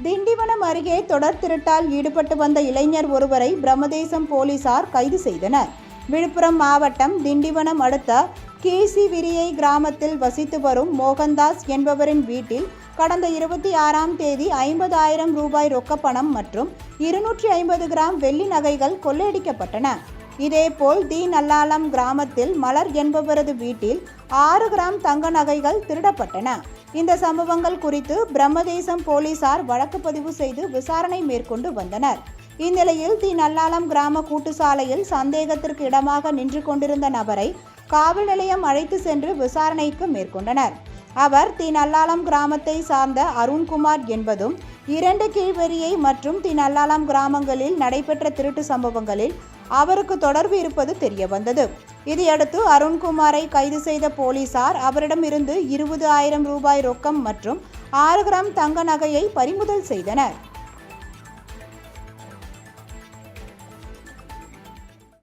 திண்டிவனம் அருகே தொடர் திருட்டால் ஈடுபட்டு வந்த இளைஞர் ஒருவரை பிரம்மதேசம் போலீசார் கைது செய்தனர். விழுப்புரம் மாவட்டம் திண்டிவனம் அடுத்த கேசிவிரியை கிராமத்தில் வசித்து வரும் மோகன்தாஸ் என்பவரின் வீட்டில் கடந்த 26ஆம் தேதி 50,000 ரூபாய் ரொக்கப்பணம் மற்றும் 250 கிராம் வெள்ளி நகைகள் கொள்ளையடிக்கப்பட்டன. இதேபோல் தி நல்லாலம் கிராமத்தில் மலர் என்பவரது வீட்டில் 6 கிராம் தங்க நகைகள் திருடப்பட்டன. இந்த சம்பவங்கள் குறித்து பிரம்மதேசம் போலீசார் வழக்கு பதிவு செய்து விசாரணை மேற்கொண்டு வந்தனர். இந்நிலையில் தி நல்லாலம் கிராம கூட்டுச்சாலையில் சந்தேகத்திற்கு இடமாக நின்று கொண்டிருந்த நபரை காவல் நிலையம் அழைத்து சென்று விசாரணைக்கு மேற்கொண்டனர். அவர் தி நல்லாலம் கிராமத்தை சார்ந்த அருண்குமார் என்பதும் 2 கீழ்வெரியை மற்றும் தி நல்லாலம் கிராமங்களில் நடைபெற்ற திருட்டு சம்பவங்களில் அவருக்கு தொடர்பு இருப்பது தெரியவந்தது. இதையடுத்து அருண்குமாரை கைது செய்த போலீசார் அவரிடமிருந்து 20,000 ரூபாய் ரொக்கம் மற்றும் 6 கிராம் தங்க நகையை பறிமுதல் செய்தனர்.